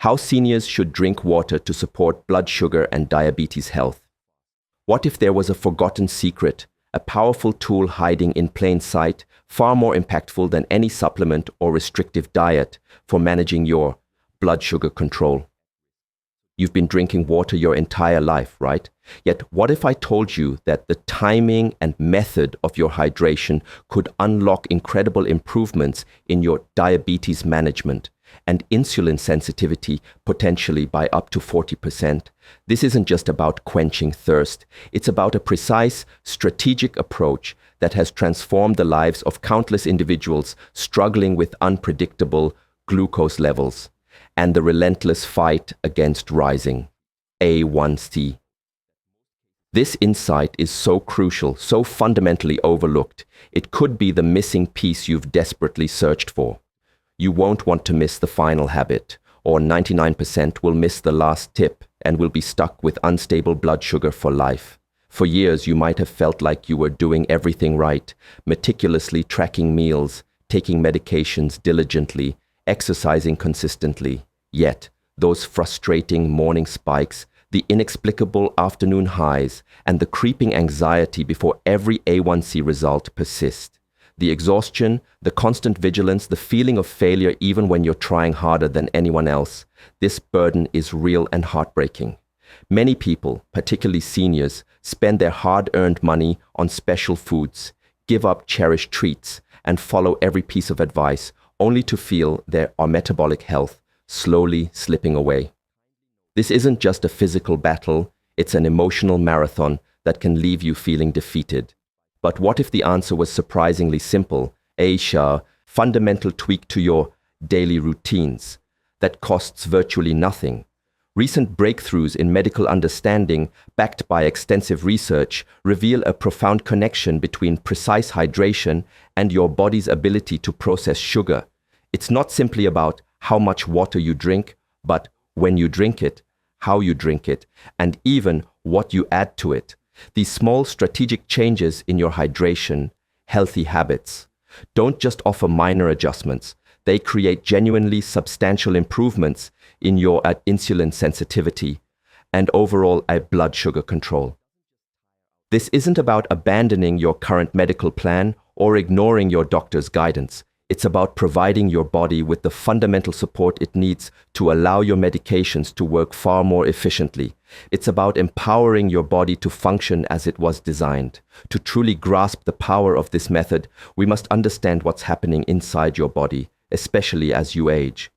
How seniors should drink water to support blood sugar and diabetes health. What if there was a forgotten secret, a powerful tool hiding in plain sight, far more impactful than any supplement or restrictive diet for managing your blood sugar control? You've been drinking water your entire life, right? Yet what if I told you that the timing and method of your hydration could unlock incredible improvements in your diabetes management and insulin sensitivity potentially by up to 40%? This isn't just about quenching thirst. It's about a precise, strategic approach that has transformed the lives of countless individuals struggling with unpredictable glucose levels and the relentless fight against rising A1C. This insight is so crucial, so fundamentally overlooked. It could be the missing piece you've desperately searched for. You won't want to miss the final habit, or 99% will miss the last tip and will be stuck with unstable blood sugar for life. For years, you might have felt like you were doing everything right, meticulously tracking meals, taking medications diligently, exercising consistently. Yet, those frustrating morning spikes, the inexplicable afternoon highs, and the creeping anxiety before every A1C result persist. The exhaustion, the constant vigilance, the feeling of failure even when you're trying harder than anyone else, this burden is real and heartbreaking. Many people, particularly seniors, spend their hard-earned money on special foods, give up cherished treats, and follow every piece of advice, only to feel their metabolic health slowly slipping away. This isn't just a physical battle, it's an emotional marathon that can leave you feeling defeated. But what if the answer was surprisingly simple? A fundamental tweak to your daily routines that costs virtually nothing. Recent breakthroughs in medical understanding, backed by extensive research, reveal a profound connection between precise hydration and your body's ability to process sugar. It's not simply about how much water you drink, but when you drink it, how you drink it, and even what you add to it. These small strategic changes in your hydration, healthy habits, don't just offer minor adjustments. They create genuinely substantial improvements in your insulin sensitivity and overall blood sugar control. This isn't about abandoning your current medical plan or ignoring your doctor's guidance. It's about providing your body with the fundamental support it needs to allow your medications to work far more efficiently. It's about empowering your body to function as it was designed. To truly grasp the power of this method, we must understand what's happening inside your body, especially as you age.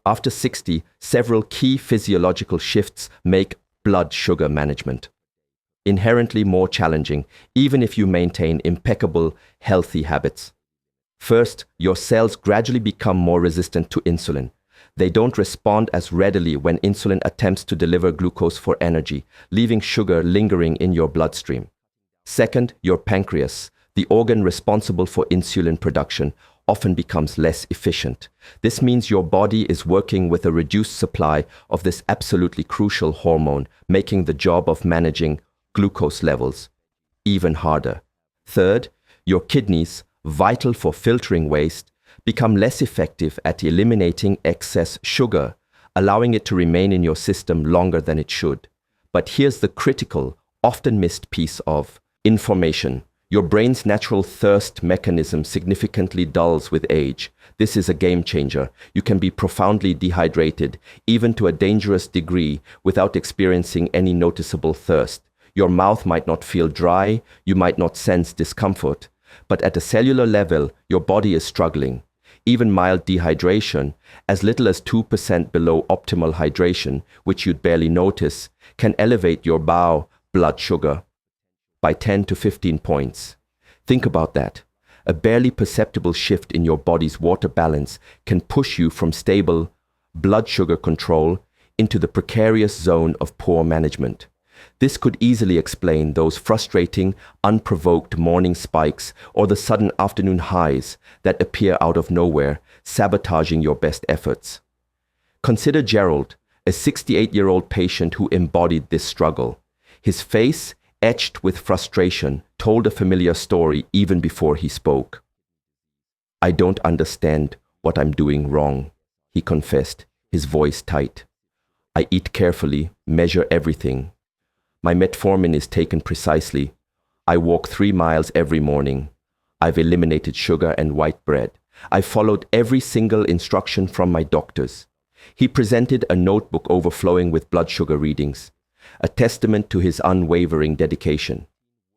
After 60, several key physiological shifts make blood sugar management inherently more challenging, even if you maintain impeccable, healthy habits. First, your cells gradually become more resistant to insulin. They don't respond as readily when insulin attempts to deliver glucose for energy, leaving sugar lingering in your bloodstream. Second, your pancreas, the organ responsible for insulin production, often becomes less efficient. This means your body is working with a reduced supply of this absolutely crucial hormone, making the job of managing glucose levels even harder. Third, your kidneys, vital for filtering waste, become less effective at eliminating excess sugar, allowing it to remain in your system longer than it should. But here's the critical, often missed piece of information. Your brain's natural thirst mechanism significantly dulls with age. This is a game changer. You can be profoundly dehydrated, even to a dangerous degree, without experiencing any noticeable thirst. Your mouth might not feel dry, you might not sense discomfort, but at a cellular level, your body is struggling. Even mild dehydration, as little as 2% below optimal hydration, which you'd barely notice, can elevate your blood sugar by 10 to 15 points. Think about that. A barely perceptible shift in your body's water balance can push you from stable blood sugar control into the precarious zone of poor management. This could easily explain those frustrating, unprovoked morning spikes or the sudden afternoon highs that appear out of nowhere, sabotaging your best efforts. Consider Gerald, a 68-year-old patient who embodied this struggle. His face, etched with frustration, told a familiar story even before he spoke. "I don't understand what I'm doing wrong," he confessed, his voice tight. I eat carefully, measure everything. My metformin is taken precisely. I walk 3 miles every morning. I've eliminated sugar and white bread. I followed every single instruction from my doctors. He presented a notebook overflowing with blood sugar readings, a testament to his unwavering dedication.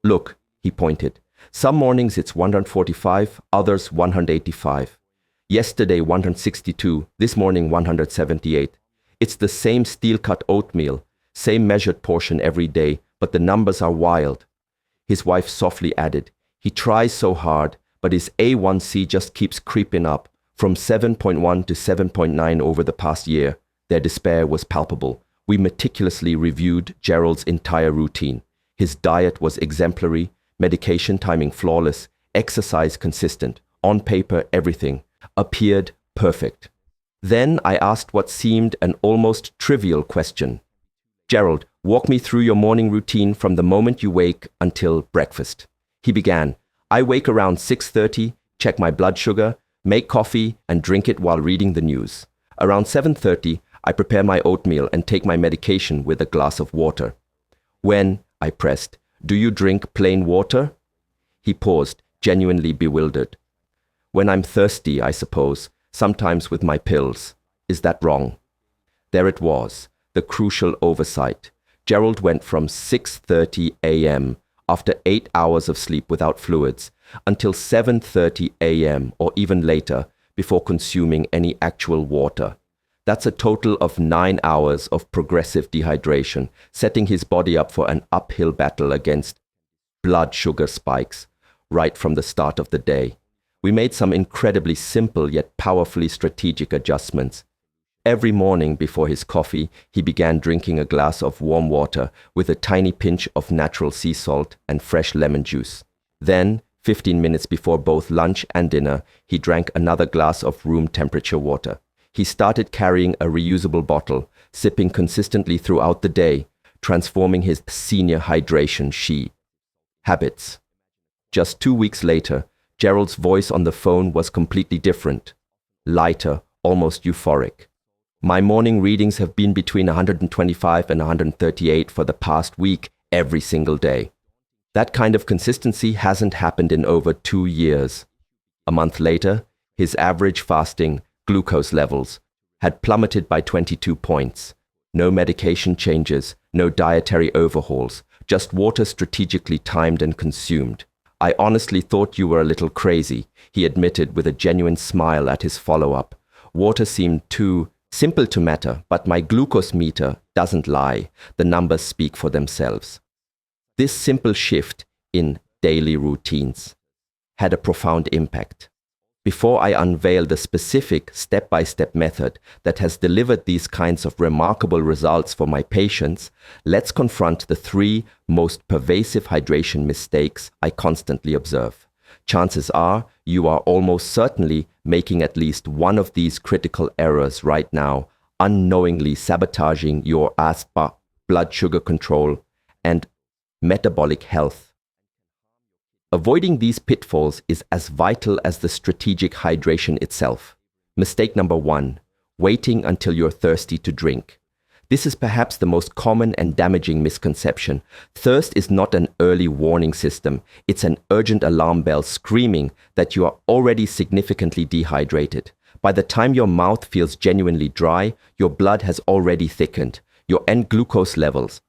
Look, he pointed. Some mornings it's 145, others 185. Yesterday 162, this morning 178. It's the same steel-cut oatmeal, same measured portion every day, but the numbers are wild. His wife softly added, he tries so hard, but his A1C just keeps creeping up, from 7.1 to 7.9 over the past year. Their despair was palpable. We meticulously reviewed Gerald's entire routine. His diet was exemplary, medication timing flawless, exercise consistent. On paper, everything appeared perfect. Then I asked what seemed an almost trivial question. Gerald, walk me through your morning routine from the moment you wake until breakfast. He began. I wake around 6:30, check my blood sugar, make coffee and drink it while reading the news. Around 7:30, I prepare my oatmeal and take my medication with a glass of water. When, I pressed, do you drink plain water? He paused, genuinely bewildered. When I'm thirsty, I suppose, sometimes with my pills. Is that wrong? There it was, the crucial oversight. Gerald went from 6:30 a.m. after 8 hours of sleep without fluids until 7:30 a.m. or even later before consuming any actual water. That's a total of 9 hours of progressive dehydration, setting his body up for an uphill battle against blood sugar spikes right from the start of the day. We made some incredibly simple yet powerfully strategic adjustments. Every morning before his coffee, he began drinking a glass of warm water with a tiny pinch of natural sea salt and fresh lemon juice. Then, 15 minutes before both lunch and dinner, he drank another glass of room temperature water. He started carrying a reusable bottle, sipping consistently throughout the day, transforming his senior hydration sheet. Habits. Just 2 weeks later, Gerald's voice on the phone was completely different. Lighter, almost euphoric. My morning readings have been between 125 and 138 for the past week, every single day. That kind of consistency hasn't happened in over 2 years. A month later, his average fasting glucose levels had plummeted by 22 points. No medication changes, no dietary overhauls, just water strategically timed and consumed. I honestly thought you were a little crazy, he admitted with a genuine smile at his follow-up. Water seemed too simple to matter, but my glucose meter doesn't lie. The numbers speak for themselves. This simple shift in daily routines had a profound impact. Before I unveil the specific step-by-step method that has delivered these kinds of remarkable results for my patients, let's confront the 3 most pervasive hydration mistakes I constantly observe. Chances are you are almost certainly making at least one of these critical errors right now, unknowingly sabotaging your ASPA, blood sugar control, and metabolic health. Avoiding these pitfalls is as vital as the strategic hydration itself. Mistake number 1, waiting until you're thirsty to drink. This is perhaps the most common and damaging misconception. Thirst is not an early warning system. It's an urgent alarm bell screaming that you are already significantly dehydrated. By the time your mouth feels genuinely dry, your blood has already thickened. Your end glucose levels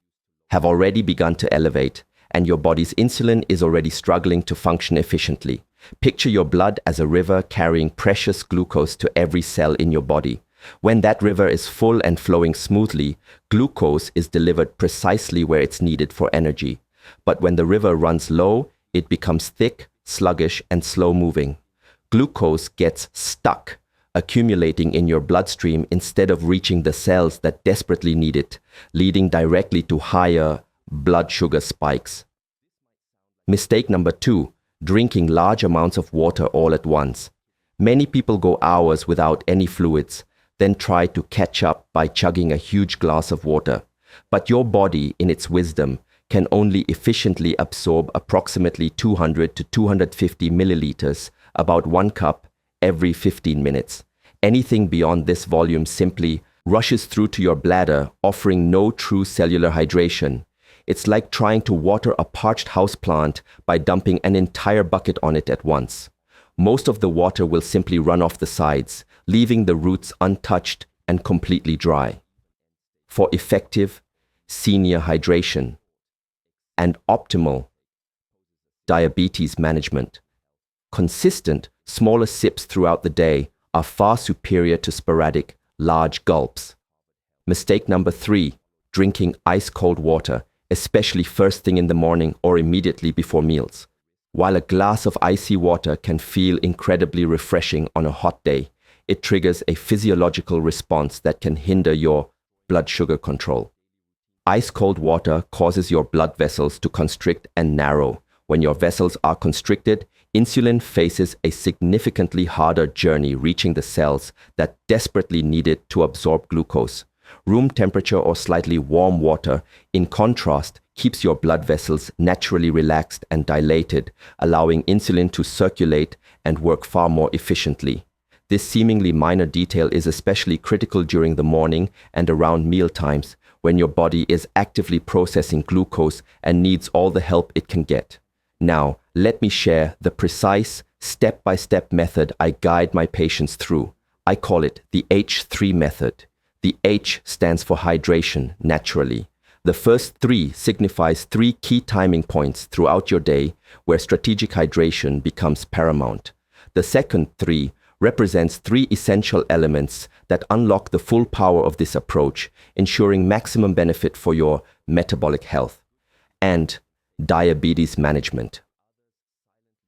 have already begun to elevate, and your body's insulin is already struggling to function efficiently. Picture your blood as a river carrying precious glucose to every cell in your body. When that river is full and flowing smoothly, glucose is delivered precisely where it's needed for energy. But when the river runs low, it becomes thick, sluggish, and slow-moving. Glucose gets stuck, accumulating in your bloodstream instead of reaching the cells that desperately need it, leading directly to higher blood sugar spikes. Mistake number 2, drinking large amounts of water all at once. Many people go hours without any fluids, then try to catch up by chugging a huge glass of water. But your body, in its wisdom, can only efficiently absorb approximately 200 to 250 milliliters, about 1 cup, every 15 minutes. Anything beyond this volume simply rushes through to your bladder, offering no true cellular hydration. It's like trying to water a parched houseplant by dumping an entire bucket on it at once. Most of the water will simply run off the sides, leaving the roots untouched and completely dry. For effective senior hydration and optimal diabetes management, consistent, smaller sips throughout the day are far superior to sporadic, large gulps. Mistake number 3, drinking ice-cold water, especially first thing in the morning or immediately before meals. While a glass of icy water can feel incredibly refreshing on a hot day, it triggers a physiological response that can hinder your blood sugar control. Ice-cold water causes your blood vessels to constrict and narrow. When your vessels are constricted, insulin faces a significantly harder journey reaching the cells that desperately need it to absorb glucose. Room temperature or slightly warm water, in contrast, keeps your blood vessels naturally relaxed and dilated, allowing insulin to circulate and work far more efficiently. This seemingly minor detail is especially critical during the morning and around meal times, when your body is actively processing glucose and needs all the help it can get. Now, let me share the precise, step-by-step method I guide my patients through. I call it the H3 method. The H stands for hydration, naturally. The first 3 signifies 3 key timing points throughout your day where strategic hydration becomes paramount. The second 3 represents 3 essential elements that unlock the full power of this approach, ensuring maximum benefit for your metabolic health and diabetes management.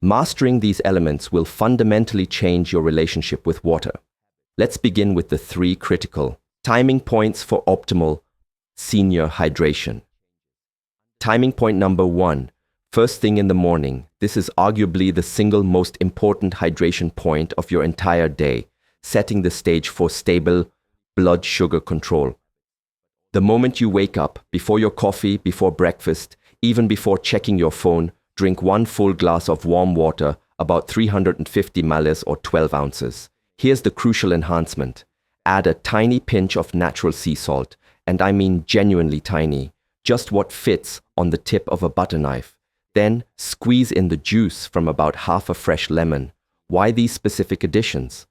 Mastering these elements will fundamentally change your relationship with water. Let's begin with the 3 critical timing points for optimal senior hydration. Timing point number 1, first thing in the morning. This is arguably the single most important hydration point of your entire day, setting the stage for stable blood sugar control. The moment you wake up, before your coffee, before breakfast, even before checking your phone, drink 1 full glass of warm water, about 350 ml or 12 ounces. Here's the crucial enhancement. Add a tiny pinch of natural sea salt, and I mean genuinely tiny, just what fits on the tip of a butter knife. Then squeeze in the juice from about half a fresh lemon. Why these specific additions?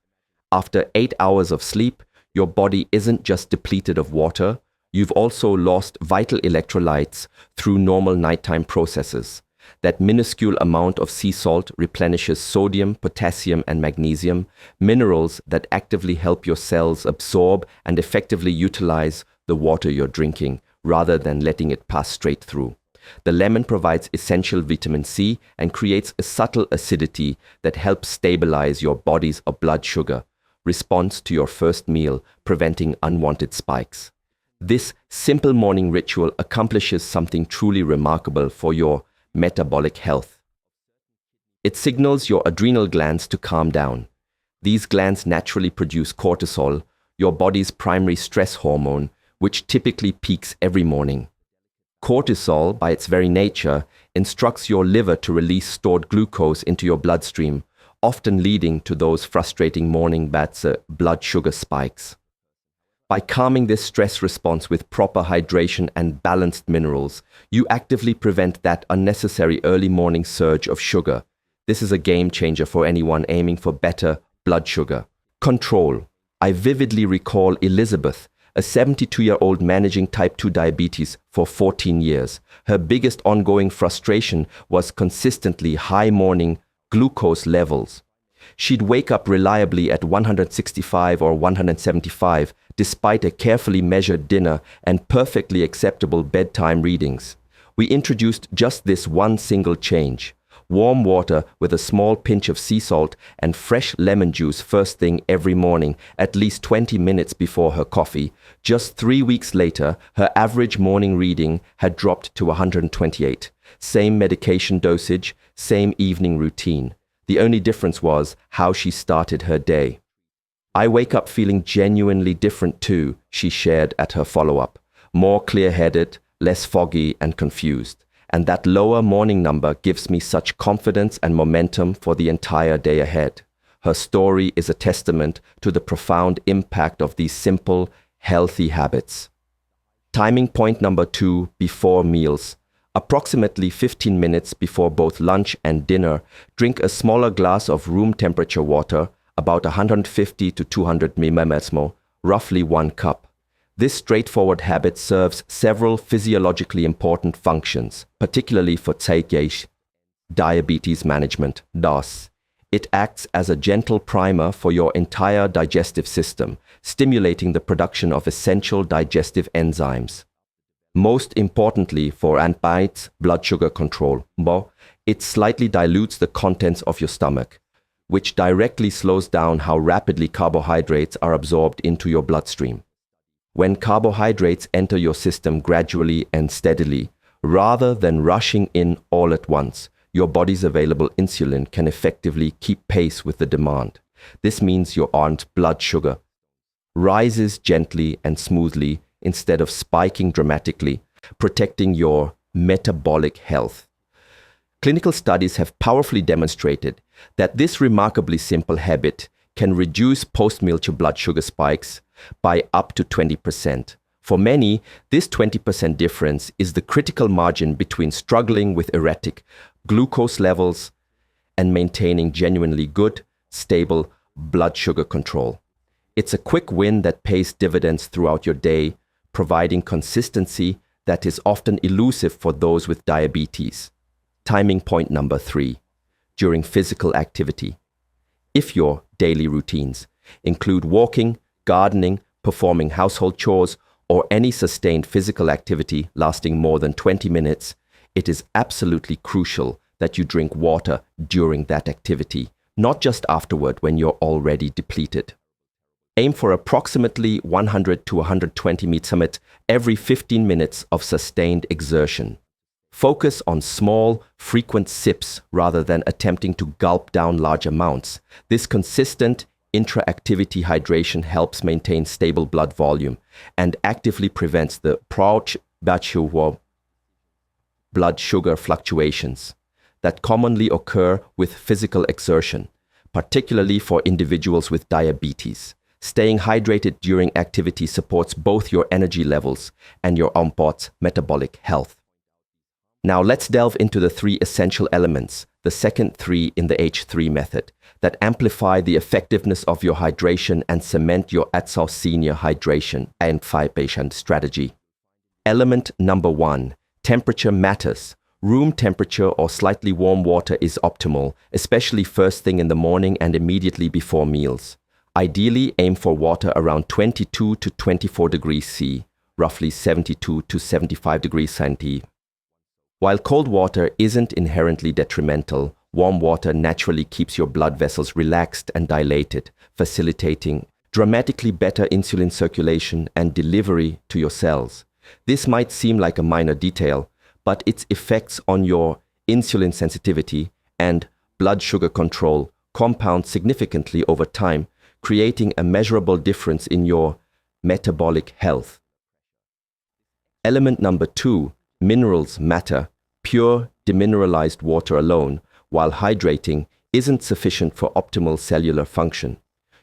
After 8 hours of sleep, your body isn't just depleted of water, you've also lost vital electrolytes through normal nighttime processes. That minuscule amount of sea salt replenishes sodium, potassium, and magnesium, minerals that actively help your cells absorb and effectively utilize the water you're drinking, rather than letting it pass straight through. The lemon provides essential vitamin C and creates a subtle acidity that helps stabilize your body's blood sugar response to your first meal, preventing unwanted spikes. This simple morning ritual accomplishes something truly remarkable for your metabolic health. It signals your adrenal glands to calm down. These glands naturally produce cortisol, your body's primary stress hormone, which typically peaks every morning. Cortisol, by its very nature, instructs your liver to release stored glucose into your bloodstream, often leading to those frustrating morning blood sugar spikes. By calming this stress response with proper hydration and balanced minerals, you actively prevent that unnecessary early morning surge of sugar. This is a game changer for anyone aiming for better blood sugar control. I vividly recall Elizabeth, a 72-year-old managing type 2 diabetes for 14 years. Her biggest ongoing frustration was consistently high morning glucose levels. She'd wake up reliably at 165 or 175, despite a carefully measured dinner and perfectly acceptable bedtime readings. We introduced just this one single change: warm water with a small pinch of sea salt and fresh lemon juice first thing every morning, at least 20 minutes before her coffee. Just 3 weeks later, her average morning reading had dropped to 128. Same medication dosage, same evening routine. The only difference was how she started her day. I wake up feeling genuinely different too, she shared at her follow-up. More clear-headed, less foggy and confused. And that lower morning number gives me such confidence and momentum for the entire day ahead. Her story is a testament to the profound impact of these simple, healthy habits. Timing point number 2, before meals. Approximately 15 minutes before both lunch and dinner, drink a smaller glass of room temperature water, about 150 to 200 mmol, roughly 1 cup. This straightforward habit serves several physiologically important functions, particularly for stagnate, diabetes management, DAS. It acts as a gentle primer for your entire digestive system, stimulating the production of essential digestive enzymes. Most importantly for anti blood sugar control, it slightly dilutes the contents of your stomach, which directly slows down how rapidly carbohydrates are absorbed into your bloodstream. When carbohydrates enter your system gradually and steadily, rather than rushing in all at once, your body's available insulin can effectively keep pace with the demand. This means your blood sugar rises gently and smoothly instead of spiking dramatically, protecting your metabolic health. Clinical studies have powerfully demonstrated that this remarkably simple habit can reduce post-meal blood sugar spikes by up to 20%. For many, this 20% difference is the critical margin between struggling with erratic glucose levels and maintaining genuinely good, stable blood sugar control. It's a quick win that pays dividends throughout your day, providing consistency that is often elusive for those with diabetes. Timing point number 3, during physical activity. If your daily routines include walking, gardening, performing household chores, or any sustained physical activity lasting more than 20 minutes, it is absolutely crucial that you drink water during that activity, not just afterward when you're already depleted. Aim for approximately 100 to 120 meters every 15 minutes of sustained exertion. Focus on small, frequent sips rather than attempting to gulp down large amounts. This consistent intra-activity hydration helps maintain stable blood volume and actively prevents the blood sugar fluctuations that commonly occur with physical exertion, particularly for individuals with diabetes. Staying hydrated during activity supports both your energy levels and your body's metabolic health. Now let's delve into the 3 essential elements, the second 3 in the H3 method, that amplify the effectiveness of your hydration and cement your senior hydration and hydration strategy. Element number 1, temperature matters. Room temperature or slightly warm water is optimal, especially first thing in the morning and immediately before meals. Ideally, aim for water around 22 to 24 degrees C, roughly 72 to 75 degrees Celsius. While cold water isn't inherently detrimental, warm water naturally keeps your blood vessels relaxed and dilated, facilitating dramatically better insulin circulation and delivery to your cells. This might seem like a minor detail, but its effects on your insulin sensitivity and blood sugar control compound significantly over time, creating a measurable difference in your metabolic health. Element number 2, minerals matter. Pure, demineralized water alone, while hydrating, isn't sufficient for optimal cellular function.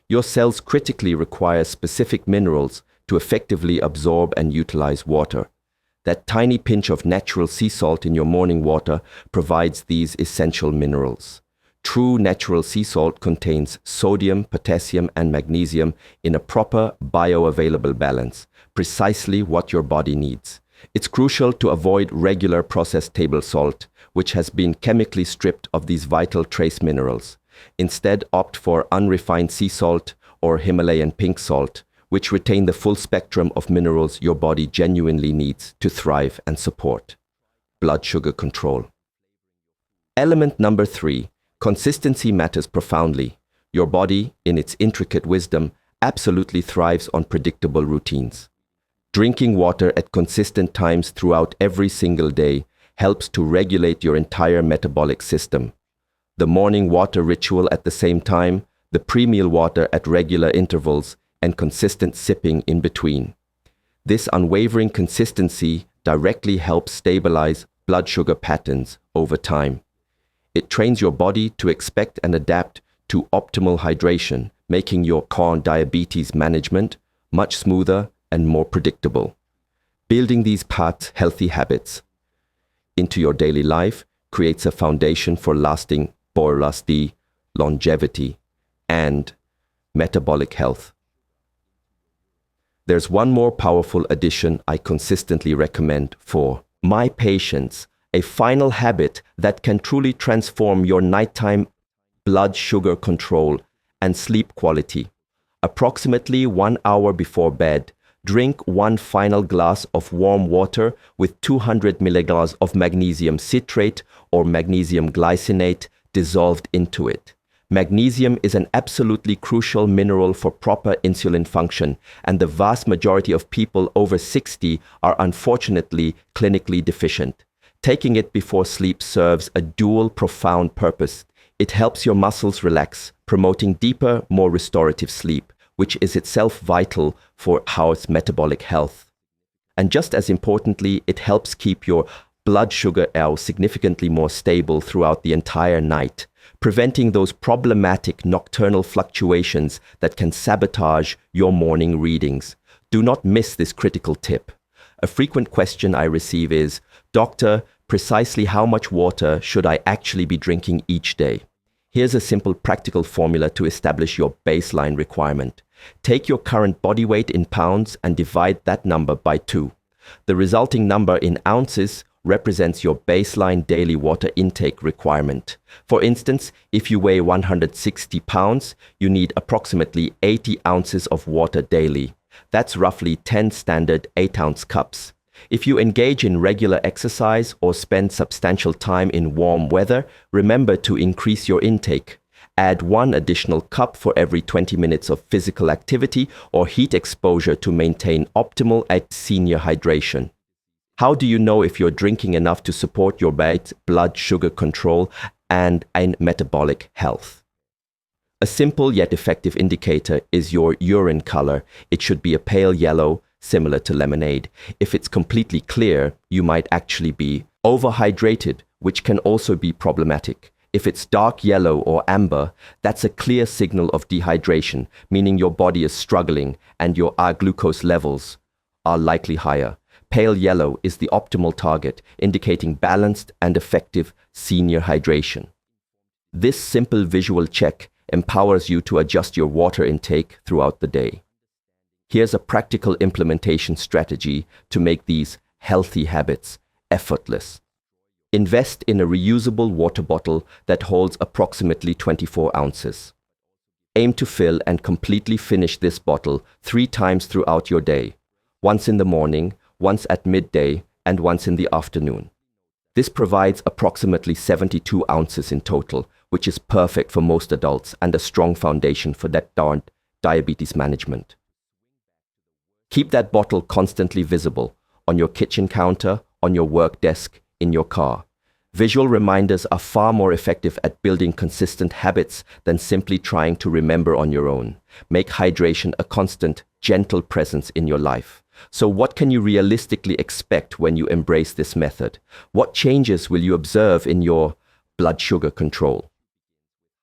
Your cells critically require specific minerals to effectively absorb and utilize water. That tiny pinch of natural sea salt in your morning water provides these essential minerals. True natural sea salt contains sodium, potassium, and magnesium in a proper bioavailable balance, precisely what your body needs. It's crucial to avoid regular processed table salt, which has been chemically stripped of these vital trace minerals. Instead, opt for unrefined sea salt or Himalayan pink salt, which retain the full spectrum of minerals your body genuinely needs to thrive and support. Blood sugar control. Element number 3. Consistency matters profoundly. Your body, in its intricate wisdom, absolutely thrives on predictable routines. Drinking water at consistent times throughout every single day helps to regulate your entire metabolic system. The morning water ritual at the same time, the pre-meal water at regular intervals, and consistent sipping in between. This unwavering consistency directly helps stabilize blood sugar patterns over time. It trains your body to expect and adapt to optimal hydration, making your diabetes management much smoother and more predictable. Building these healthy habits into your daily life creates a foundation for lasting longevity and metabolic health. There's one more powerful addition I consistently recommend for my patients, a final habit that can truly transform your nighttime blood sugar control and sleep quality. Approximately 1 hour before bed, drink one final glass of warm water with 200 milligrams of magnesium citrate or magnesium glycinate dissolved into it. Magnesium is an absolutely crucial mineral for proper insulin function, and the vast majority of people over 60 are unfortunately clinically deficient. Taking it before sleep serves a dual profound purpose. It helps your muscles relax, promoting deeper, more restorative sleep, which is itself vital for house metabolic health. And just as importantly, it helps keep your blood sugar level significantly more stable throughout the entire night, preventing those problematic nocturnal fluctuations that can sabotage your morning readings. Do not miss this critical tip. A frequent question I receive is, "Doctor, precisely how much water should I actually be drinking each day?" Here's a simple practical formula to establish your baseline requirement. Take your current body weight in pounds and divide that number by 2. The resulting number in ounces represents your baseline daily water intake requirement. For instance, if you weigh 160 pounds, you need approximately 80 ounces of water daily. That's roughly 10 standard 8-ounce cups. If you engage in regular exercise or spend substantial time in warm weather, remember to increase your intake. Add 1 additional cup for every 20 minutes of physical activity or heat exposure to maintain optimal senior hydration. How do you know if you're drinking enough to support your blood sugar control and metabolic health? A simple yet effective indicator is your urine color. It should be a pale yellow, similar to lemonade. If it's completely clear, you might actually be overhydrated, which can also be problematic. If it's dark yellow or amber, that's a clear signal of dehydration, meaning your body is struggling and your glucose levels are likely higher. Pale yellow is the optimal target, indicating balanced and effective senior hydration. This simple visual check empowers you to adjust your water intake throughout the day. Here's a practical implementation strategy to make these healthy habits effortless. Invest in a reusable water bottle that holds approximately 24 ounces. Aim to fill and completely finish this bottle 3 times throughout your day, once in the morning, once at midday, and once in the afternoon. This provides approximately 72 ounces in total, which is perfect for most adults and a strong foundation for diabetes management. Keep that bottle constantly visible on your kitchen counter, on your work desk, in your car. Visual reminders are far more effective at building consistent habits than simply trying to remember on your own. Make hydration a constant, gentle presence in your life. So what can you realistically expect when you embrace this method? What changes will you observe in your blood sugar control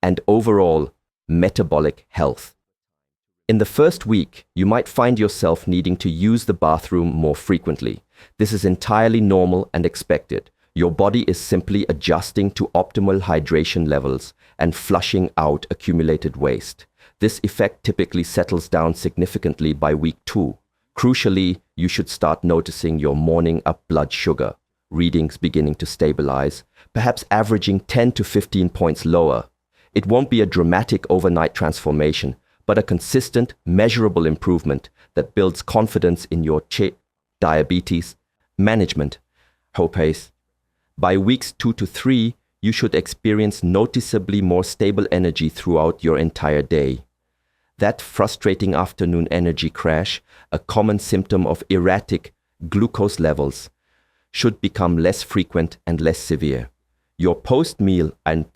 and overall metabolic health? In the first week, you might find yourself needing to use the bathroom more frequently. This is entirely normal and expected. Your body is simply adjusting to optimal hydration levels and flushing out accumulated waste. This effect typically settles down significantly by week 2. Crucially, you should start noticing your morning blood sugar readings beginning to stabilize, perhaps averaging 10 to 15 points lower. It won't be a dramatic overnight transformation, but a consistent, measurable improvement that builds confidence in your diabetes management. By weeks 2 to 3, you should experience noticeably more stable energy throughout your entire day. That frustrating afternoon energy crash, a common symptom of erratic glucose levels, should become less frequent and less severe. Your post-meal and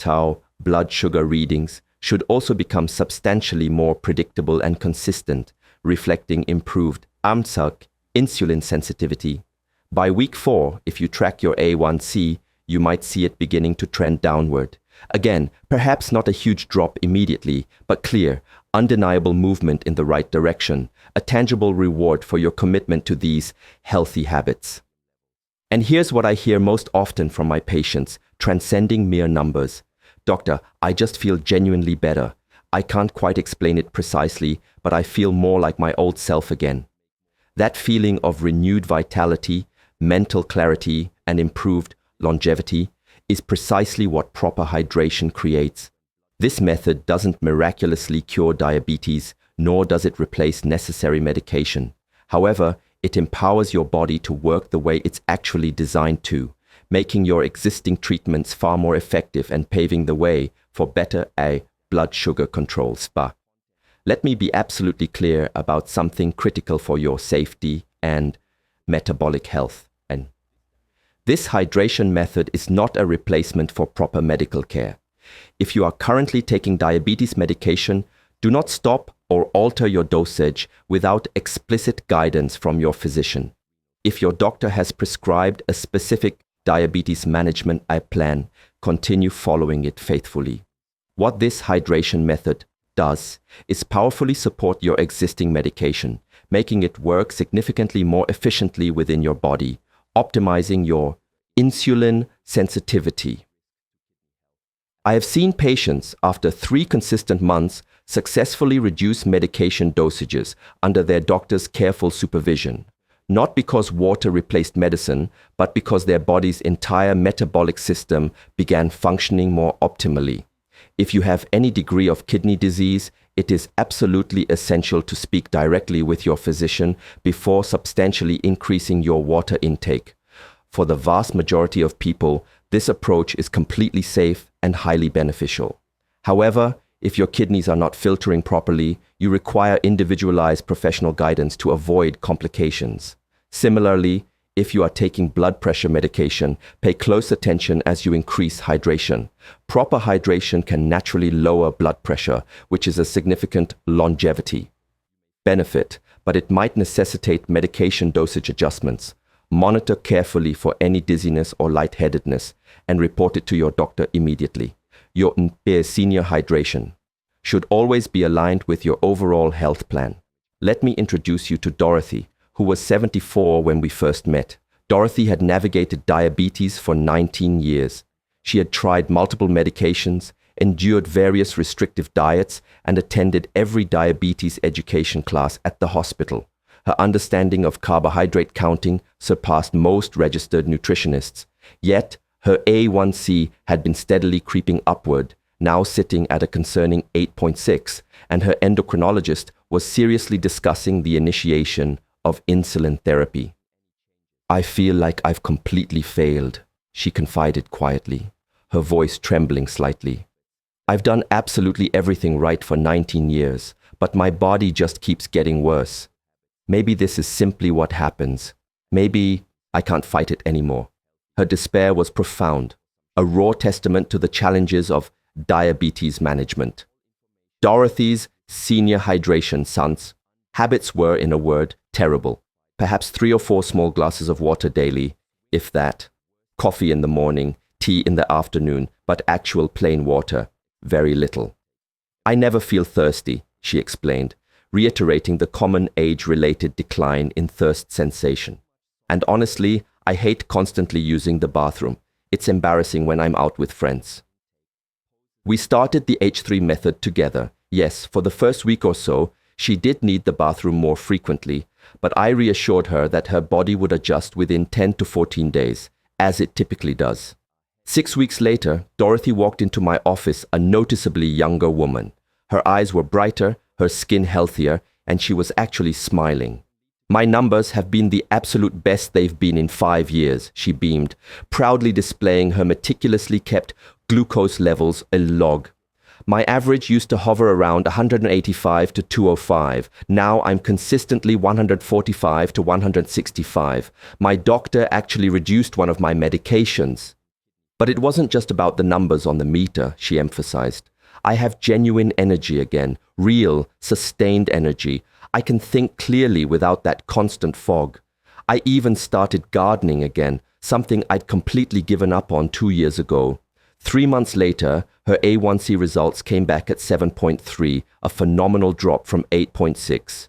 blood sugar readings should also become substantially more predictable and consistent, reflecting improved insulin sensitivity. By week 4, if you track your A1C, you might see it beginning to trend downward. Again, perhaps not a huge drop immediately, but clear, undeniable movement in the right direction, a tangible reward for your commitment to these healthy habits. And here's what I hear most often from my patients, transcending mere numbers. Doctor, I just feel genuinely better. I can't quite explain it precisely, but I feel more like my old self again. That feeling of renewed vitality, mental clarity, and improved longevity is precisely what proper hydration creates. This method doesn't miraculously cure diabetes, nor does it replace necessary medication. However, it empowers your body to work the way it's actually designed to, making your existing treatments far more effective and paving the way for better blood sugar control. Let me be absolutely clear about something critical for your safety and metabolic health. And this hydration method is not a replacement for proper medical care. If you are currently taking diabetes medication, do not stop or alter your dosage without explicit guidance from your physician. If your doctor has prescribed a specific diabetes management plan, continue following it faithfully. What this hydration method does is powerfully support your existing medication, making it work significantly more efficiently within your body, optimizing your insulin sensitivity. I have seen patients, after 3 consistent months, successfully reduce medication dosages under their doctor's careful supervision, not because water replaced medicine, but because their body's entire metabolic system began functioning more optimally. If you have any degree of kidney disease, it is absolutely essential to speak directly with your physician before substantially increasing your water intake. For the vast majority of people, this approach is completely safe and highly beneficial. However, if your kidneys are not filtering properly, you require individualized professional guidance to avoid complications. Similarly, if you are taking blood pressure medication, pay close attention as you increase hydration. Proper hydration can naturally lower blood pressure, which is a significant longevity benefit, but it might necessitate medication dosage adjustments. Monitor carefully for any dizziness or lightheadedness and report it to your doctor immediately. Your senior hydration should always be aligned with your overall health plan. Let me introduce you to Dorothy, who was 74 when we first met. Dorothy had navigated diabetes for 19 years. She had tried multiple medications, endured various restrictive diets, and attended every diabetes education class at the hospital. Her understanding of carbohydrate counting surpassed most registered nutritionists. Yet, her A1C had been steadily creeping upward, now sitting at a concerning 8.6, and her endocrinologist was seriously discussing the initiation of insulin therapy. I feel like I've completely failed, she confided quietly, her voice trembling slightly. I've done absolutely everything right for 19 years, but my body just keeps getting worse. Maybe this is simply what happens. Maybe I can't fight it anymore. Her despair was profound, a raw testament to the challenges of diabetes management. Dorothy's senior hydration habits were, in a word, terrible. Perhaps 3 or 4 small glasses of water daily, if that. Coffee in the morning, tea in the afternoon, but actual plain water, very little. I never feel thirsty, she explained, reiterating the common age-related decline in thirst sensation. And honestly, I hate constantly using the bathroom. It's embarrassing when I'm out with friends. We started the H3 method together. Yes, for the first week or so, she did need the bathroom more frequently, but I reassured her that her body would adjust within 10 to 14 days, as it typically does. 6 weeks later, Dorothy walked into my office a noticeably younger woman. Her eyes were brighter, her skin healthier, and she was actually smiling. My numbers have been the absolute best they've been in 5 years, she beamed, proudly displaying her meticulously kept glucose levels a log. My average used to hover around 185 to 205. Now I'm consistently 145 to 165. My doctor actually reduced one of my medications. But it wasn't just about the numbers on the meter, she emphasized. I have genuine energy again, real, sustained energy. I can think clearly without that constant fog. I even started gardening again, something I'd completely given up on 2 years ago. 3 months later, her A1C results came back at 7.3, a phenomenal drop from 8.6.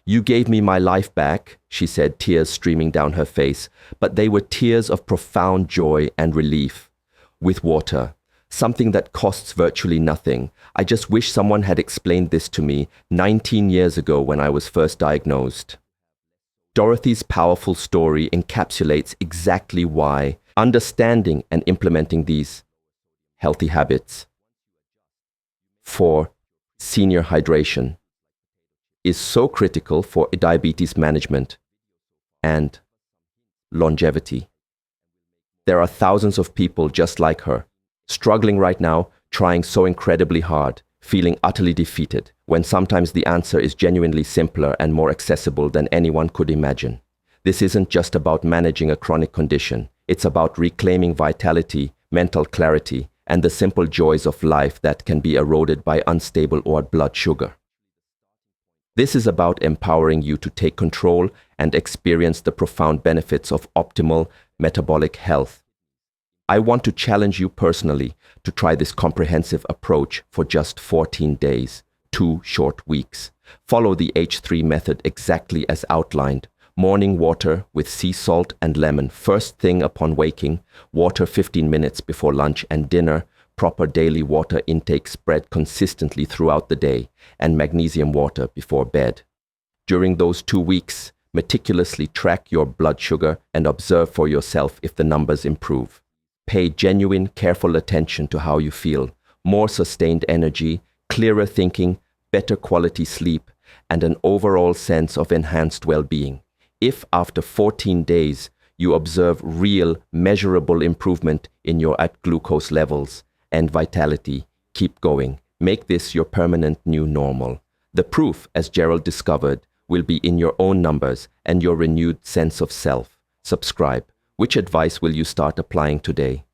"You gave me my life back," she said, tears streaming down her face, but they were tears of profound joy and relief. "With water, something that costs virtually nothing. I just wish someone had explained this to me 19 years ago when I was first diagnosed." Dorothy's powerful story encapsulates exactly why understanding and implementing these healthy habits for senior hydration is so critical for diabetes management and longevity. There are thousands of people just like her, struggling right now, trying so incredibly hard, feeling utterly defeated, when sometimes the answer is genuinely simpler and more accessible than anyone could imagine. This isn't just about managing a chronic condition. It's about reclaiming vitality, mental clarity, and the simple joys of life that can be eroded by unstable blood sugar. This is about empowering you to take control and experience the profound benefits of optimal metabolic health. I want to challenge you personally to try this comprehensive approach for just 14 days, 2 short weeks. Follow the H3 method exactly as outlined. Morning water with sea salt and lemon first thing upon waking, water 15 minutes before lunch and dinner, proper daily water intake spread consistently throughout the day, and magnesium water before bed. During those 2 weeks, meticulously track your blood sugar and observe for yourself if the numbers improve. Pay genuine, careful attention to how you feel. More sustained energy, clearer thinking, better quality sleep, and an overall sense of enhanced well-being. If after 14 days you observe real, measurable improvement in your glucose levels and vitality, keep going. Make this your permanent new normal. The proof, as Gerald discovered, will be in your own numbers and your renewed sense of self. Subscribe. Which advice will you start applying today?